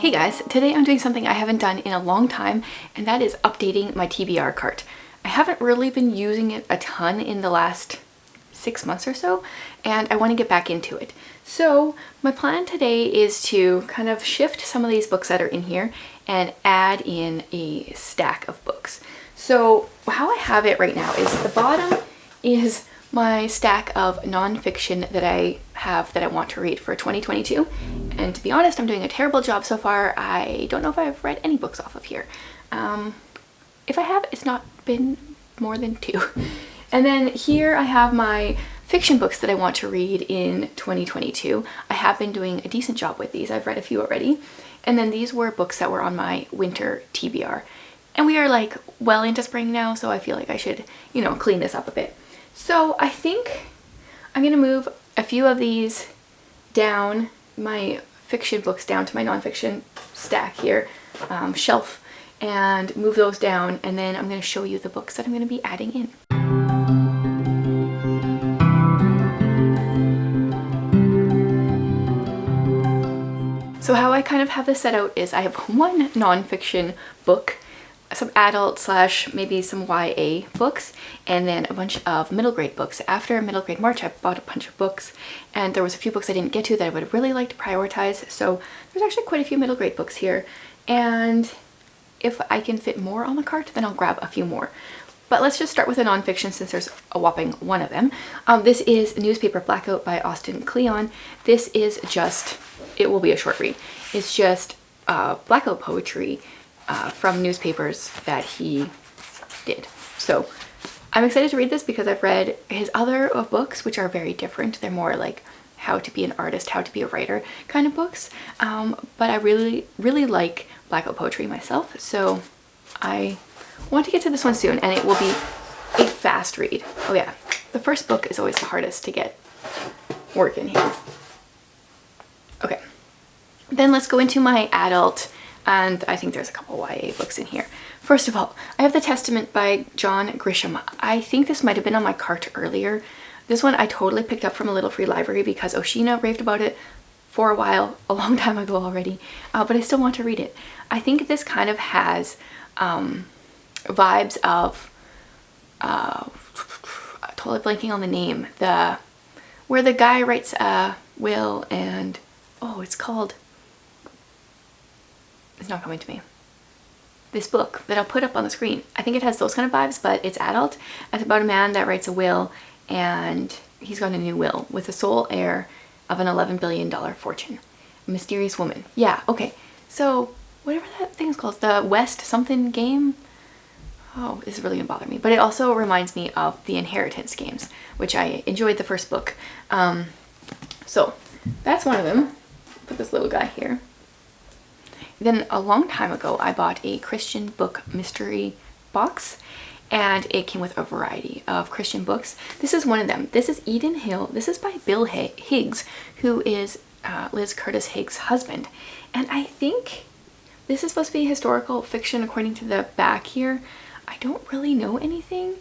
Hey guys, today I'm doing something I haven't done in a long time, and that is updating my TBR cart. I haven't really been using it a ton in the last 6 months or so, and I want to get back into it. So my plan today is to kind of shift some of these books that are in here and add in a stack of books. So how I have it right now is the bottom is my stack of nonfiction that I have that I want to read for 2022. And to be honest, I'm doing a terrible job so far. I don't know if I've read any books off of here. If I have, it's not been more than 2. And then here I have my fiction books that I want to read in 2022. I have been doing a decent job with these. I've read a few already. And then these were books that were on my winter TBR. And we are like well into spring now, so I feel like I should, clean this up a bit. So I think I'm gonna move a few of these down, my fiction books down to my nonfiction stack here, shelf, and move those down, and then I'm gonna show you the books that I'm gonna be adding in. So how I kind of have this set out is I have one nonfiction book, some adult / maybe some YA books, and then a bunch of middle grade books. After middle grade March, I bought a bunch of books, and there was a few books I didn't get to that I would really like to prioritize. So there's actually quite a few middle grade books here, and if I can fit more on the cart, then I'll grab a few more. But let's just start with a nonfiction since there's a whopping one of them. This is Newspaper Blackout by Austin Kleon. This is just, it will be a short read. It's just blackout poetry from newspapers that he did. So I'm excited to read this because I've read his other books, which are very different. They're more like how to be an artist, how to be a writer kind of books. But I really like blackout poetry myself. So I want to get to this one soon, and it will be a fast read. Oh yeah, the first book is always the hardest to get working here. Okay, then let's go into my adult, and I think there's a couple YA books in here. First of all, I have The Testament by John Grisham. I think this might have been on my cart earlier. This one I totally picked up from a little free library because Oshina raved about it for a while, a long time ago already, but I still want to read it. I think this kind of has vibes of, totally blanking on the name, where the guy writes a will and, it's called, it's not coming to me. This book that I'll put up on the screen. I think it has those kind of vibes, but it's adult. It's about a man that writes a will, and he's got a new will with the sole heir of an $11 billion fortune. A mysterious woman. Yeah, okay. So whatever that thing is called, the West something game. Oh, this is really gonna bother me. But it also reminds me of the Inheritance games, which I enjoyed the first book. So that's one of them. Put this little guy here. Then a long time ago, I bought a Christian book mystery box, and it came with a variety of Christian books. This is one of them. This is Eden Hill. This is by Bill Higgs, who is Liz Curtis Higgs' husband. And I think this is supposed to be historical fiction according to the back here. I don't really know anything.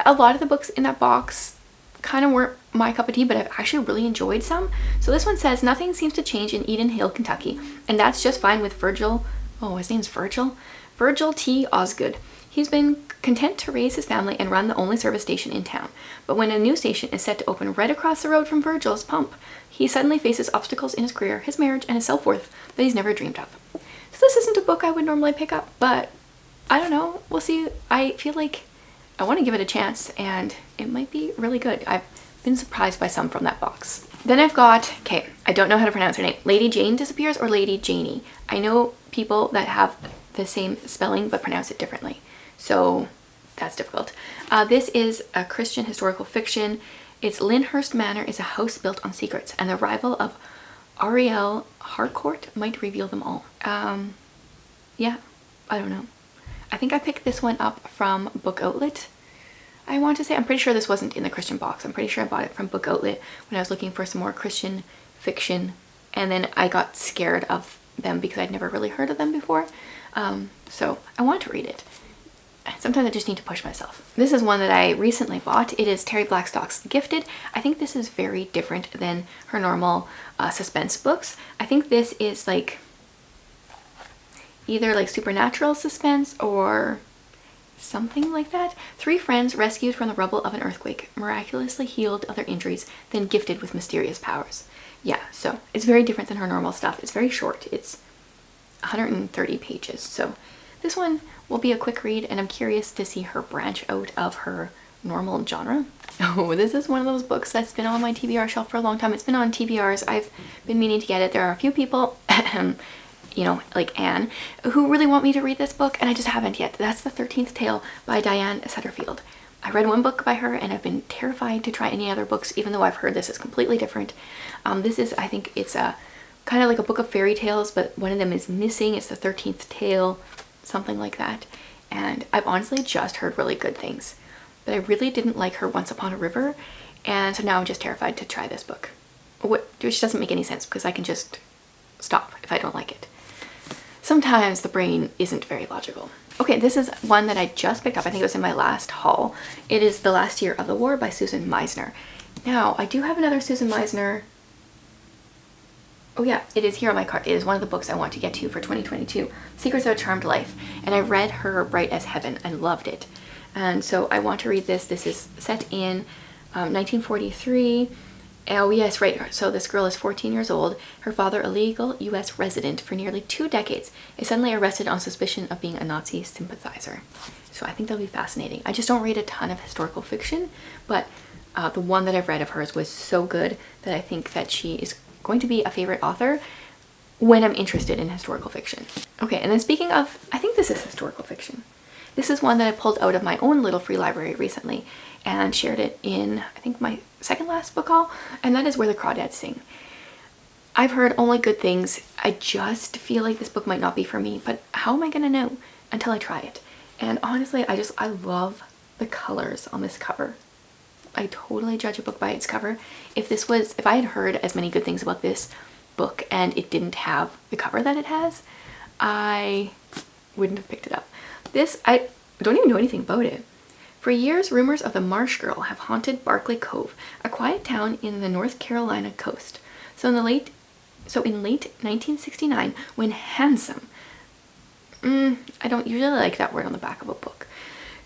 A lot of the books in that box kind of weren't my cup of tea, but I've actually really enjoyed some. So this one says, nothing seems to change in Eden Hill, Kentucky, and that's just fine with Virgil. Oh, his name's Virgil? Virgil T. Osgood. He's been content to raise his family and run the only service station in town. But when a new station is set to open right across the road from Virgil's pump, he suddenly faces obstacles in his career, his marriage, and his self-worth that he's never dreamed of. So this isn't a book I would normally pick up, but I don't know. We'll see. I feel like I want to give it a chance, and it might be really good. I've been surprised by some from that box. Then I've got, okay, I don't know how to pronounce her name. Lady Jane Disappears or Lady Janie. I know people that have the same spelling but pronounce it differently. So that's difficult. This is a Christian historical fiction. It's Lyndhurst Manor is a house built on secrets, and the arrival of Ariel Harcourt might reveal them all. Yeah, I don't know. I think I picked this one up from Book Outlet. I want to say, I'm pretty sure this wasn't in the Christian box. I'm pretty sure I bought it from Book Outlet when I was looking for some more Christian fiction, and then I got scared of them because I'd never really heard of them before. So I want to read it. Sometimes I just need to push myself. This is one that I recently bought. It is Terry Blackstock's Gifted. I think this is very different than her normal suspense books. I think this is like either like supernatural suspense or something like that. 3 friends rescued from the rubble of an earthquake, miraculously healed of their injuries, then gifted with mysterious powers. Yeah, so it's very different than her normal stuff. It's very short. It's 130 pages. So this one will be a quick read, and I'm curious to see her branch out of her normal genre. Oh, this is one of those books that's been on my TBR shelf for a long time. It's been on TBRs. I've been meaning to get it. There are a few people you know, like Anne, who really want me to read this book, and I just haven't yet. That's The 13th Tale by Diane Setterfield. I read one book by her, and I've been terrified to try any other books, even though I've heard this is completely different. This is, I think it's a kind of like a book of fairy tales, but one of them is missing. It's The 13th Tale, something like that. And I've honestly just heard really good things. But I really didn't like her Once Upon a River, and so now I'm just terrified to try this book. Which doesn't make any sense, because I can just stop if I don't like it. Sometimes the brain isn't very logical. Okay, this is one that I just picked up. I think it was in my last haul. It is The Last Year of the War by Susan Meisner. Now, I do have another Susan Meisner. Oh yeah, it is here on my cart. It is one of the books I want to get to for 2022. Secrets of a Charmed Life. And I read her Bright as Heaven and loved it. And so I want to read this. This is set in 1943. Oh yes, right. So this girl is 14 years old. Her father, a legal U.S. resident for nearly 2 decades, is suddenly arrested on suspicion of being a Nazi sympathizer. So I think that'll be fascinating. I just don't read a ton of historical fiction, but the one that I've read of hers was so good that I think that she is going to be a favorite author when I'm interested in historical fiction. Okay, and then speaking of, I think this is historical fiction. This is one that I pulled out of my own little free library recently and shared it in, I think, my second last book haul, and that is Where the Crawdads Sing. I've heard only good things. I just feel like this book might not be for me, but how am I gonna know until I try it? And honestly, I love the colors on this cover. I totally judge a book by its cover. If I had heard as many good things about this book and it didn't have the cover that it has, I wouldn't have picked it up. This, I don't even know anything about it. For years, rumors of the Marsh Girl have haunted Barclay Cove, a quiet town in the North Carolina coast. So in late 1969, when handsome, I don't usually like that word on the back of a book,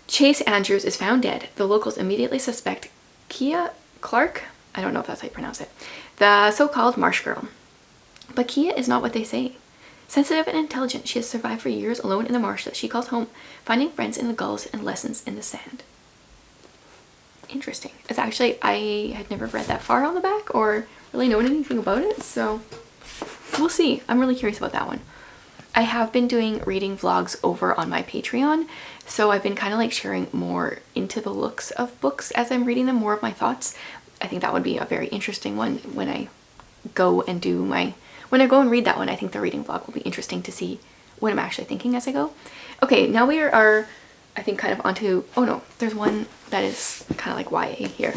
Chase Andrews is found dead, the locals immediately suspect Kia Clark, I don't know if that's how you pronounce it, the so-called Marsh Girl. But Kia is not what they say. Sensitive and intelligent, she has survived for years alone in the marsh that she calls home, finding friends in the gulls and lessons in the sand. Interesting. It's actually, I had never read that far on the back or really known anything about it, so we'll see. I'm really curious about that one. I have been doing reading vlogs over on my Patreon, so I've been kind of like sharing more into the looks of books as I'm reading them, more of my thoughts. I think that would be a very interesting one when I go and read that one. I think the reading vlog will be interesting to see what I'm actually thinking as I go. Okay, now we are I think kind of onto, oh no, there's one that is kind of like YA here.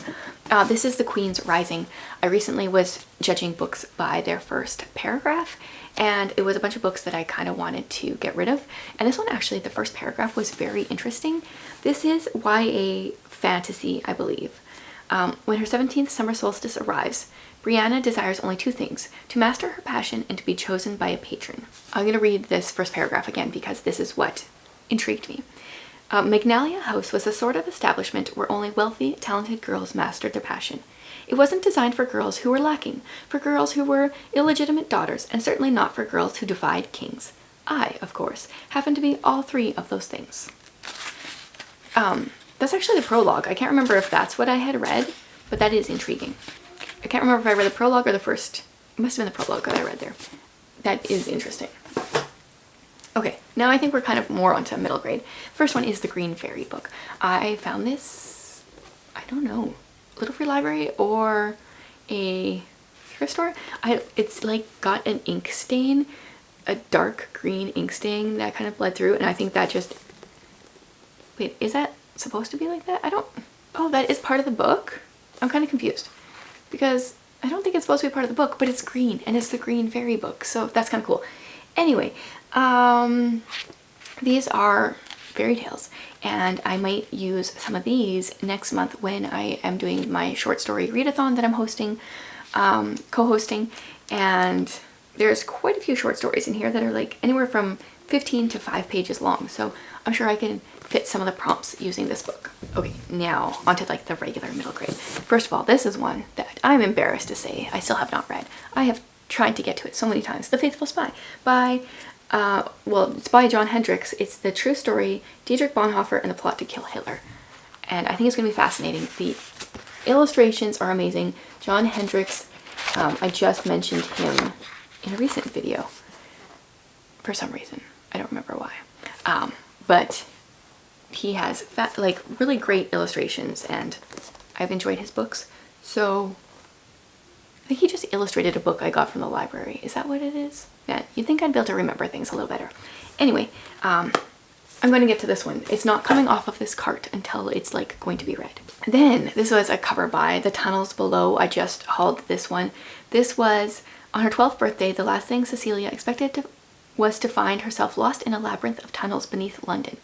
This is The Queen's Rising. I recently was judging books by their first paragraph, and it was a bunch of books that I kind of wanted to get rid of. And this one actually, the first paragraph was very interesting. This is YA fantasy, I believe. When her 17th summer solstice arrives, Brianna desires only 2 things: to master her passion and to be chosen by a patron. I'm going to read this first paragraph again because this is what intrigued me. Magnalia House was a sort of establishment where only wealthy, talented girls mastered their passion. It wasn't designed for girls who were lacking, for girls who were illegitimate daughters, and certainly not for girls who defied kings. I, of course, happen to be all 3 of those things. That's actually the prologue. I can't remember if that's what I had read, but that is intriguing. I can't remember if I read the prologue or the first. It must have been the prologue that I read there. That is interesting. Okay, now I think we're kind of more onto middle grade. First one is the Green Fairy book. I found this, I don't know, Little Free Library or a thrift store. It's like got an ink stain, a dark green ink stain that kind of bled through, and I think that just, wait, is that supposed to be like that? Oh, that is part of the book? I'm kind of confused because I don't think it's supposed to be part of the book, but it's green and it's the Green Fairy book, so that's kind of cool. Anyway, these are fairy tales, and I might use some of these next month when I am doing my short story readathon that I'm hosting, co-hosting, and there's quite a few short stories in here that are like anywhere from 15 to 5 pages long, so I'm sure I can fit some of the prompts using this book. Okay, now onto like the regular middle grade. First of all, this is one that I'm embarrassed to say I still have not read. I have tried to get to it so many times. The Faithful Spy by, well, it's by John Hendricks. It's the true story, Dietrich Bonhoeffer and the plot to kill Hitler. And I think it's going to be fascinating. The illustrations are amazing. John Hendricks, I just mentioned him in a recent video for some reason. I don't remember why. But he has like really great illustrations, and I've enjoyed his books. So I think he just illustrated a book I got from the library. Is that what it is? Yeah, you'd think I'd be able to remember things a little better. Anyway, I'm going to get to this one. It's not coming off of this cart until it's like going to be read. Then this was a cover by The Tunnels Below. I just hauled this one. This was on her 12th birthday. The last thing Cecilia expected was to find herself lost in a labyrinth of tunnels beneath London.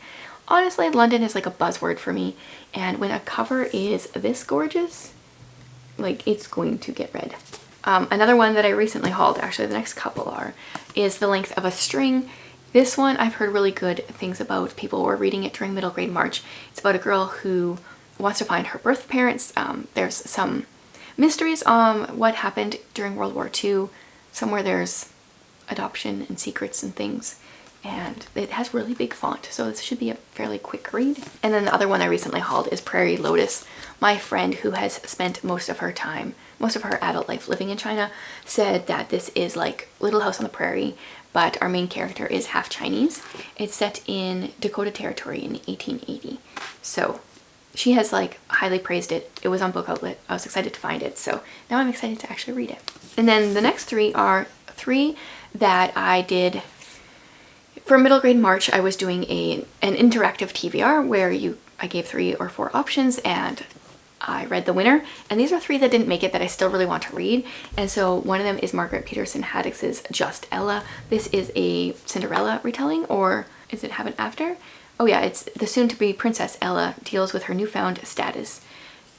Honestly, London is like a buzzword for me, and when a cover is this gorgeous, like, it's going to get read. Another one that I recently hauled, actually the next couple are, is The Length of a String. This one I've heard really good things about. People were reading it during middle grade March. It's about a girl who wants to find her birth parents. There's some mysteries on what happened during World War II. Somewhere there's adoption and secrets and things. And it has really big font, so this should be a fairly quick read. And then the other one I recently hauled is Prairie Lotus. My friend, who has spent most of her adult life living in China, said that this is like Little House on the Prairie, but our main character is half Chinese. It's set in Dakota Territory in 1880. So she has like highly praised it. It was on Book Outlet. I was excited to find it, so now I'm excited to actually read it. And then the next three are three that I did for middle grade March. I was doing an interactive TBR where I gave 3 or 4 options and I read the winner. And these are 3 that didn't make it that I still really want to read. And so one of them is Margaret Peterson Haddock's Just Ella. This is a Cinderella retelling, or is it Have an After? Oh yeah, it's the soon-to-be Princess Ella deals with her newfound status.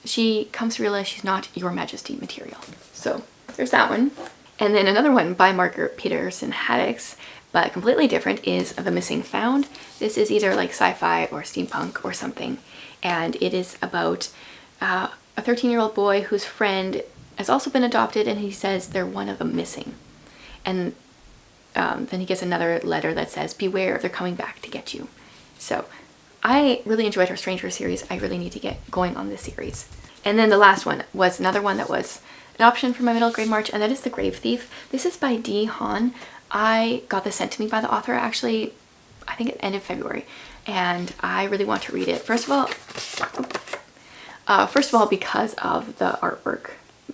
She comes to realize she's not Your Majesty material. So there's that one. And then another one by Margaret Peterson Haddock's, but completely different, is The Missing Found. This is either like sci-fi or steampunk or something, and it is about a 13-year-old boy whose friend has also been adopted, and he says they're one of them missing. And then he gets another letter that says, beware, they're coming back to get you. So I really enjoyed her Stranger series. I really need to get going on this series. And then the last one was another one that was an option for my middle grade March, and that is The Grave Thief. This is by Dee Han. I got this sent to me by the author actually, I think at the end of February, and I really want to read it. First of all, because of the artwork.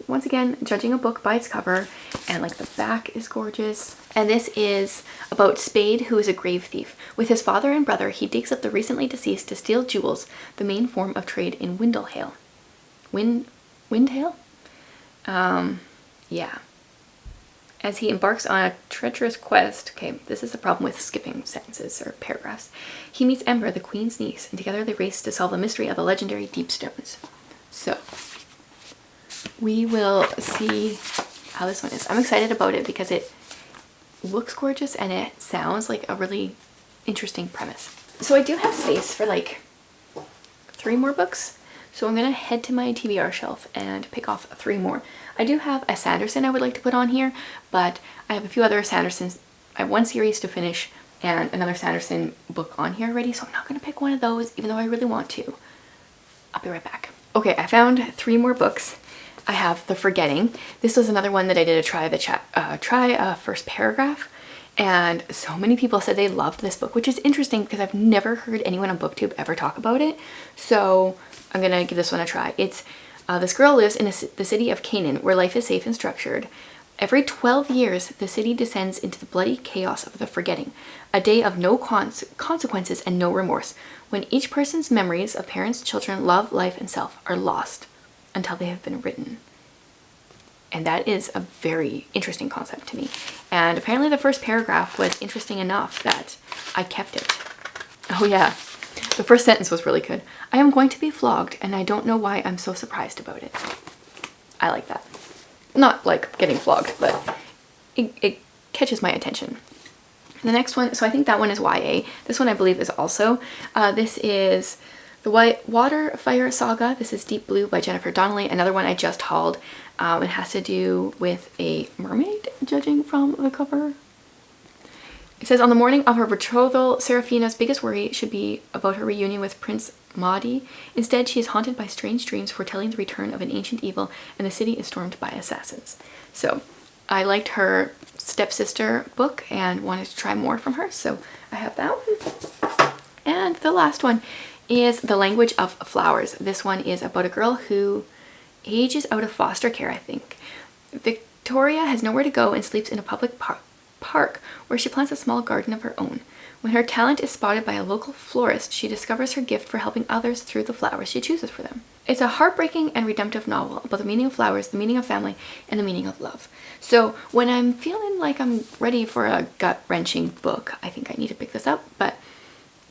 Once again, judging a book by its cover, and like the back is gorgeous. And this is about Spade, who is a grave thief. With his father and brother, he digs up the recently deceased to steal jewels, the main form of trade in Windhale. Windhale? Yeah. As he embarks on a treacherous quest, okay, this is the problem with skipping sentences or paragraphs, he meets Ember, the queen's niece, and together they race to solve the mystery of the legendary Deep Stones. So, we will see how this one is. I'm excited about it because it looks gorgeous and it sounds like a really interesting premise. So I do have space for like 3 more books. So I'm going to head to my TBR shelf and pick off 3 more. I do have a Sanderson I would like to put on here, but I have a few other Sandersons. I have one series to finish and another Sanderson book on here already, so I'm not going to pick one of those, even though I really want to. I'll be right back. Okay, I found 3 more books. I have The Forgetting. This was another one that I did a first paragraph, and so many people said they loved this book, which is interesting because I've never heard anyone on BookTube ever talk about it. So I'm gonna give this one a try. It's this girl lives in the city of Canaan, where life is safe and structured. Every 12 years, the city descends into the bloody chaos of the forgetting, a day of no consequences and no remorse, when each person's memories of parents, children, love, life, and self are lost until they have been written. And that is a very interesting concept to me. And apparently the first paragraph was interesting enough that I kept it. Oh yeah, the first sentence was really good. I am going to be flogged, and I don't know why I'm so surprised about it. I like that. Not like getting flogged, but it catches my attention. The next one, so I think that one is YA. This one I believe is also. This is The White Water Fire Saga. This is Deep Blue by Jennifer Donnelly. Another one I just hauled. It has to do with a mermaid, judging from the cover. It says, on the morning of her betrothal, Serafina's biggest worry should be about her reunion with Prince Maudie. Instead, she is haunted by strange dreams foretelling the return of an ancient evil, and the city is stormed by assassins. So I liked her stepsister book and wanted to try more from her, so I have that one. And the last one is The Language of Flowers. This one is about a girl who ages out of foster care, I think. Victoria has nowhere to go and sleeps in a public park where she plants a small garden of her own. When her talent is spotted by a local florist, she discovers her gift for helping others through the flowers she chooses for them. It's a heartbreaking and redemptive novel about the meaning of flowers, the meaning of family, and the meaning of love. So when I'm feeling like I'm ready for a gut-wrenching book, I think I need to pick this up. But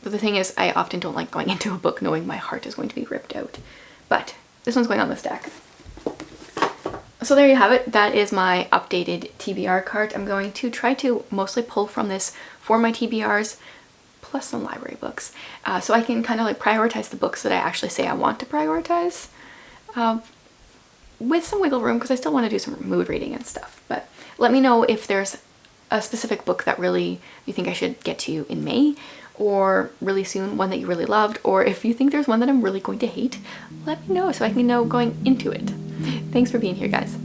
the thing is, I often don't like going into a book knowing my heart is going to be ripped out. But this one's going on the stack. So there you have it. That is my updated TBR cart. I'm going to try to mostly pull from this for my TBRs, plus some library books. So I can kind of like prioritize the books that I actually say I want to prioritize, with some wiggle room, because I still want to do some mood reading and stuff. But let me know if there's a specific book that really you think I should get to in May, or really soon, one that you really loved, or if you think there's one that I'm really going to hate, let me know so I can know going into it. Thanks for being here, guys.